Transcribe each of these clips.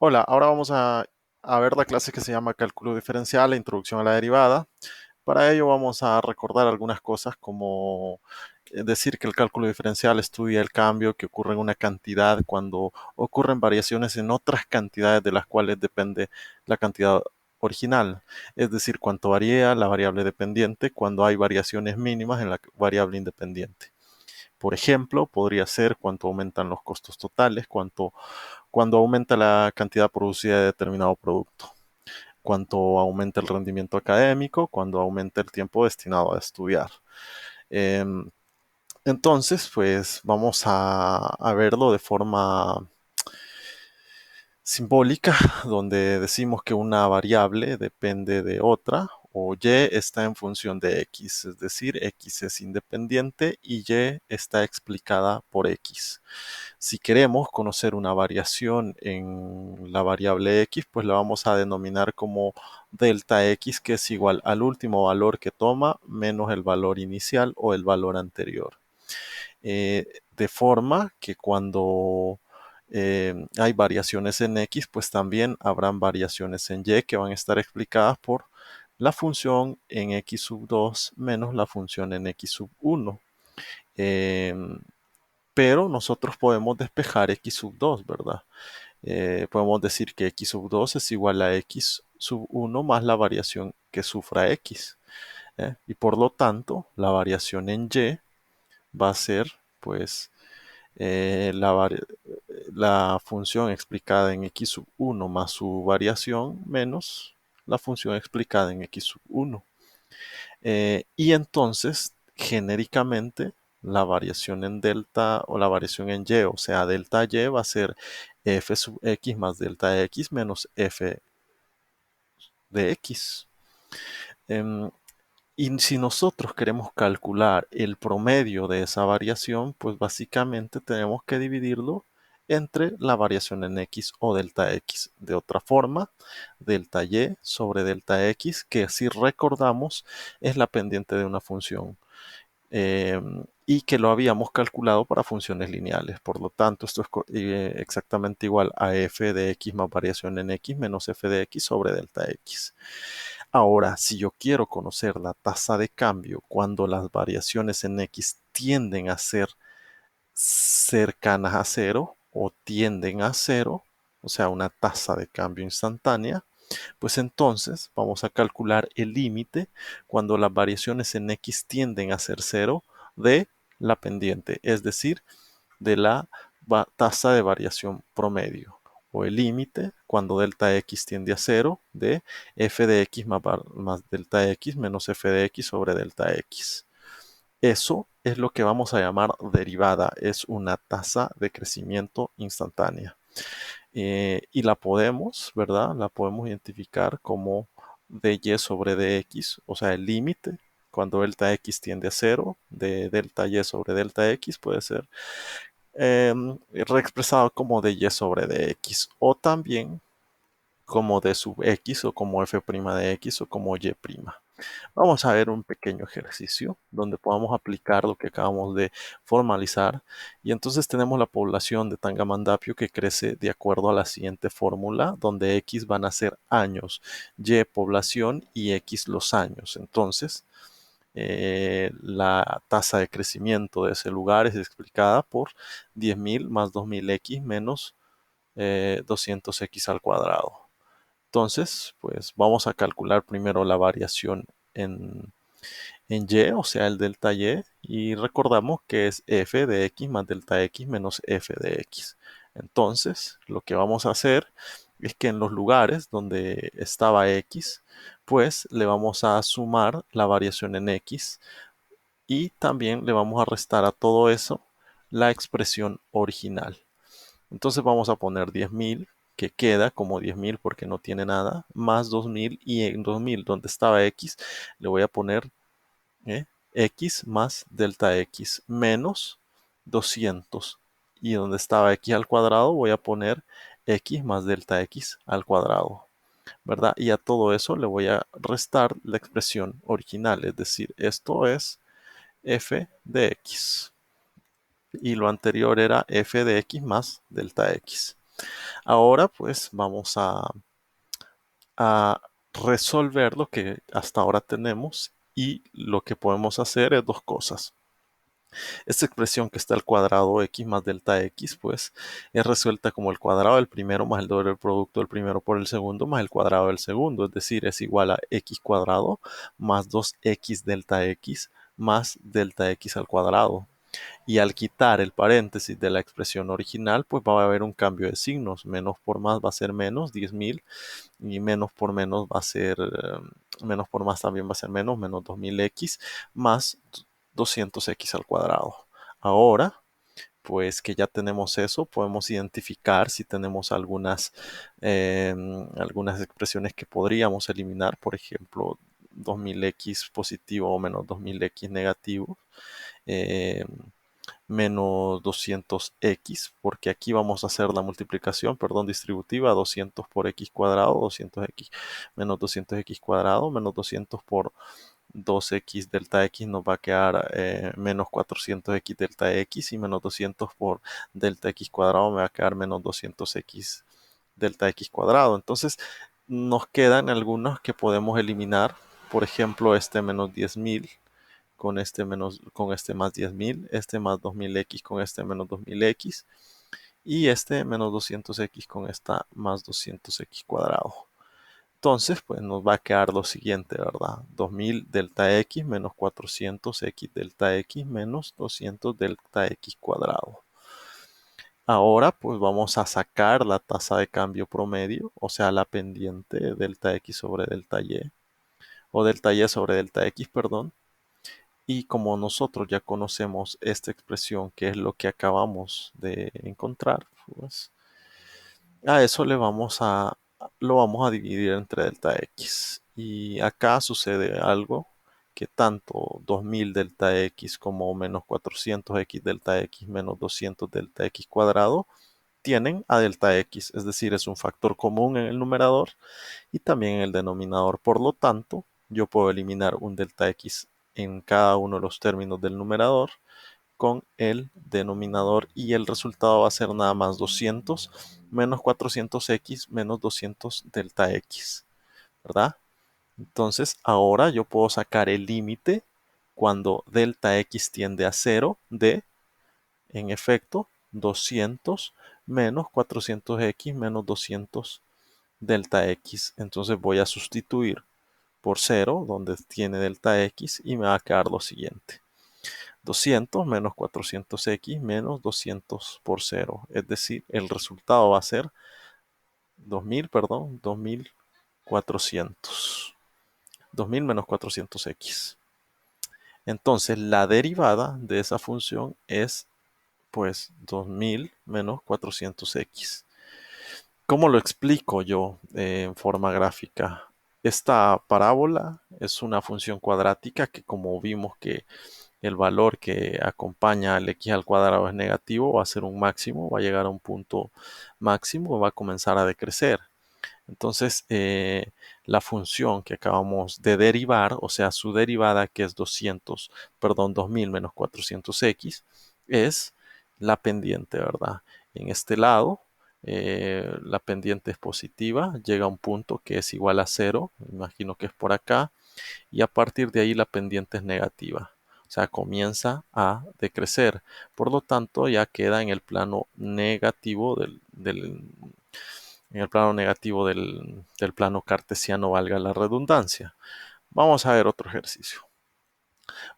Hola, ahora vamos a ver la clase que se llama Cálculo Diferencial e Introducción a la Derivada. Para ello vamos a recordar algunas cosas como decir que el cálculo diferencial estudia el cambio que ocurre en una cantidad cuando ocurren variaciones en otras cantidades de las cuales depende la cantidad original. Es decir, cuánto varía la variable dependiente cuando hay variaciones mínimas en la variable independiente. Por ejemplo, podría ser cuánto aumentan los costos totales, cuando aumenta la cantidad producida de determinado producto, cuánto aumenta el rendimiento académico, cuando aumenta el tiempo destinado a estudiar. Eh, entonces, pues vamos a verlo de forma simbólica, donde decimos que una variable depende de otra o y está en función de x, es decir, x es independiente y y está explicada por x. Si queremos conocer una variación en la variable x, pues la vamos a denominar como delta x, que es igual al último valor que toma menos el valor inicial o el valor anterior. De forma que cuando hay variaciones en x, pues también habrán variaciones en y que van a estar explicadas por la función en x sub 2 menos la función en x sub 1. Pero nosotros podemos despejar x sub 2, ¿verdad? Podemos decir que x sub 2 es igual a x sub 1 más la variación que sufra x. Y por lo tanto, la variación en y va a ser, pues, eh, la, la función explicada en x sub 1 más su variación menos la función explicada en x sub 1. Y entonces, genéricamente, la variación en delta o la variación en y, o sea, delta y va a ser f sub x más delta x menos f de x. Em, y si nosotros queremos calcular el promedio de esa variación, pues básicamente tenemos que dividirlo entre la variación en x o delta x. De otra forma, delta y sobre delta x, que si recordamos es la pendiente de una función y que lo habíamos calculado para funciones lineales. Por lo tanto, esto es exactamente igual a f de x más variación en x menos f de x sobre delta x. Ahora, si yo quiero conocer la tasa de cambio cuando las variaciones en x tienden a ser cercanas a cero o tienden a cero, o sea, una tasa de cambio instantánea, pues entonces vamos a calcular el límite cuando las variaciones en x tienden a ser cero de la pendiente, es decir, de la tasa de variación promedio, o el límite cuando delta x tiende a cero de f de x más delta x menos f de x sobre delta x. Eso es lo que vamos a llamar derivada, es una tasa de crecimiento instantánea. Y la podemos, ¿verdad? La podemos identificar como dy sobre dx, o sea, el límite cuando delta x tiende a cero de delta y sobre delta x puede ser reexpresado como dy sobre dx o también como d sub x o como f' de x o como y'. Vamos a ver un pequeño ejercicio donde podamos aplicar lo que acabamos de formalizar. Y entonces tenemos la población de Tangamandapio que crece de acuerdo a la siguiente fórmula, donde X van a ser años, Y población y X los años. Entonces, la tasa de crecimiento de ese lugar es explicada por 10.000 más 2.000X menos 200X al cuadrado. Entonces, pues vamos a calcular primero la variación en y, o sea, el delta y recordamos que es f de x más delta x menos f de x. Entonces, lo que vamos a hacer es que en los lugares donde estaba x, pues le vamos a sumar la variación en x y también le vamos a restar a todo eso la expresión original. Entonces vamos a poner 10.000 que queda como 10.000 porque no tiene nada, más 2.000 y en 2.000 donde estaba x le voy a poner x más delta x menos 200 y donde estaba x al cuadrado voy a poner x más delta x al cuadrado, ¿verdad? Y a todo eso le voy a restar la expresión original, es decir, esto es f de x y lo anterior era f de x más delta x. Ahora pues vamos a resolver lo que hasta ahora tenemos y lo que podemos hacer es dos cosas. Esta expresión que está al cuadrado x más delta x, pues es resuelta como el cuadrado del primero más el doble del producto del primero por el segundo más el cuadrado del segundo, es decir, es igual a x cuadrado más 2x delta x más delta x al cuadrado. Y al quitar el paréntesis de la expresión original, pues va a haber un cambio de signos. Menos por más va a ser menos 10.000 y menos por menos va a ser, menos por más también va a ser menos 2000x más 200x al cuadrado. Ahora, pues que ya tenemos eso, podemos identificar si tenemos algunas expresiones que podríamos eliminar, por ejemplo, 2000x positivo o menos 2000x negativo. Eh, Menos 200x, porque aquí vamos a hacer la multiplicación, perdón, distributiva, 200 por x cuadrado, 200x menos 200x cuadrado, menos 200 por 2x delta x nos va a quedar menos 400x delta x y menos 200 por delta x cuadrado me va a quedar menos 200x delta x cuadrado. Entonces nos quedan algunos que podemos eliminar, por ejemplo este menos 10.000 con este más 10.000, este más 2000x con este menos 2000x y este menos 200x con esta más 200x cuadrado. Entonces, pues nos va a quedar lo siguiente, ¿verdad? 2000 delta x menos 400x delta x menos 200 delta x cuadrado. Ahora, pues vamos a sacar la tasa de cambio promedio, o sea, la pendiente delta x sobre delta y, o delta y sobre delta x, perdón. Y como nosotros ya conocemos esta expresión, que es lo que acabamos de encontrar, pues a eso lo vamos a dividir entre delta x. Y acá sucede algo que tanto 2000 delta x como menos 400x delta x menos 200 delta x cuadrado tienen a delta x, es decir, es un factor común en el numerador y también en el denominador. Por lo tanto, yo puedo eliminar un delta x en cada uno de los términos del numerador con el denominador y el resultado va a ser nada más 200 menos 400x menos 200 delta x, ¿verdad? Entonces ahora yo puedo sacar el límite cuando delta x tiende a 0 de, en efecto, 200 menos 400x menos 200 delta x. Entonces voy a sustituir por 0 donde tiene delta x y me va a quedar lo siguiente. 200 menos 400x menos 200 por 0. Es decir, el resultado va a ser 2000, perdón, 2400. 2000 menos 400x. Entonces, la derivada de esa función es, pues, 2000 menos 400x. ¿Cómo lo explico yo en forma gráfica? Esta parábola es una función cuadrática que, como vimos que el valor que acompaña al x al cuadrado es negativo, va a ser un máximo, va a llegar a un punto máximo y va a comenzar a decrecer. Entonces, la función que acabamos de derivar, o sea, su derivada que es 2000 menos 400x, es la pendiente, ¿verdad? En este lado, la pendiente es positiva, llega a un punto que es igual a 0, imagino que es por acá, y a partir de ahí la pendiente es negativa. O sea, comienza a decrecer. Por lo tanto, ya queda en el plano negativo en el plano negativo del plano cartesiano, valga la redundancia. Vamos a ver otro ejercicio.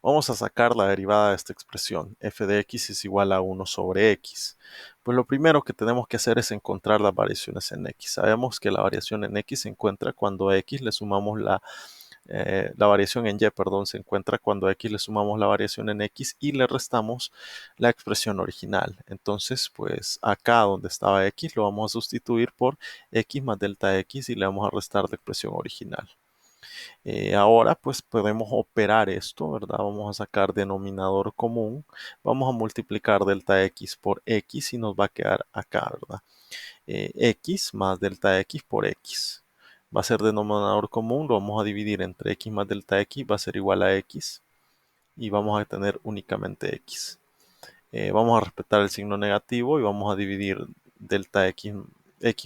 Vamos a sacar la derivada de esta expresión. F de x es igual a 1 sobre x. Pues lo primero que tenemos que hacer es encontrar las variaciones en x. Sabemos que la variación en x se encuentra cuando a x le sumamos la variación en y, perdón, se encuentra cuando a x le sumamos la variación en x y le restamos la expresión original. Entonces, pues acá donde estaba x lo vamos a sustituir por x más delta x y le vamos a restar la expresión original. Ahora pues podemos operar esto, ¿verdad? Vamos a sacar denominador común, vamos a multiplicar delta x por x y nos va a quedar acá, ¿verdad? X más delta x por x. Va a ser denominador común, lo vamos a dividir entre x más delta x, va a ser igual a x y vamos a tener únicamente x. Vamos a respetar el signo negativo y vamos a dividir delta x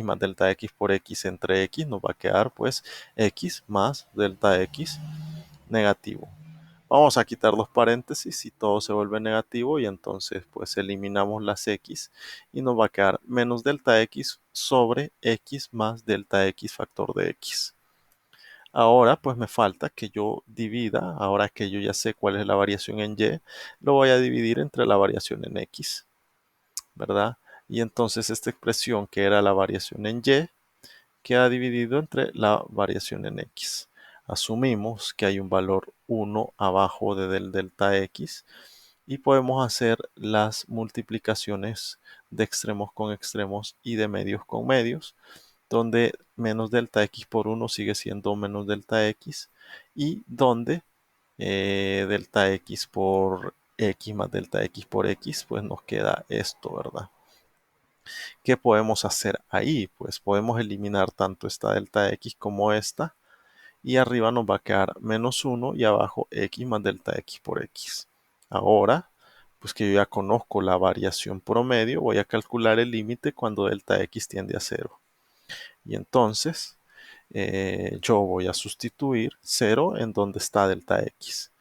más delta x por x entre x, nos va a quedar pues x más delta x negativo. Vamos a quitar los paréntesis y todo se vuelve negativo y entonces pues eliminamos las x y nos va a quedar menos delta x sobre x más delta x factor de x. Ahora pues me falta que yo divida, ahora que yo ya sé cuál es la variación en y, lo voy a dividir entre la variación en x, ¿verdad? Y entonces esta expresión que era la variación en y queda dividido entre la variación en x. Asumimos que hay un valor 1 abajo del delta x y podemos hacer las multiplicaciones de extremos con extremos y de medios con medios, donde menos delta x por 1 sigue siendo menos delta x y donde delta x por x más delta x por x, pues nos queda esto, ¿verdad? ¿Qué podemos hacer ahí? Pues podemos eliminar tanto esta delta x como esta y arriba nos va a quedar menos 1 y abajo x más delta x por x. Ahora, pues que yo ya conozco la variación promedio, voy a calcular el límite cuando delta x tiende a 0. Y entonces yo voy a sustituir 0 en donde está delta x.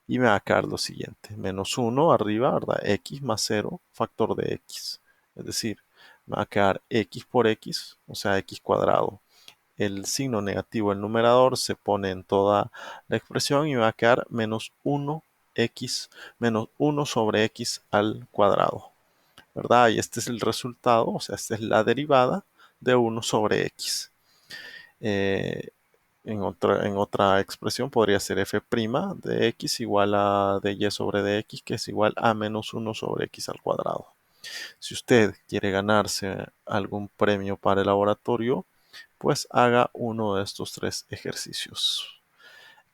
Y me va a quedar lo siguiente, menos 1 arriba, ¿verdad? X más 0, factor de x. Es decir, me va a quedar x por x, o sea, x cuadrado. El signo negativo del numerador se pone en toda la expresión y me va a quedar menos 1x, menos 1 sobre x al cuadrado, ¿verdad? Y este es el resultado, o sea, esta es la derivada de 1 sobre x. Eh, en otra expresión podría ser f' de x igual a dy sobre dx, que es igual a menos 1 sobre x al cuadrado. Si usted quiere ganarse algún premio para el laboratorio, pues haga uno de estos 3 ejercicios.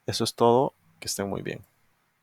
Eso es todo, que estén muy bien.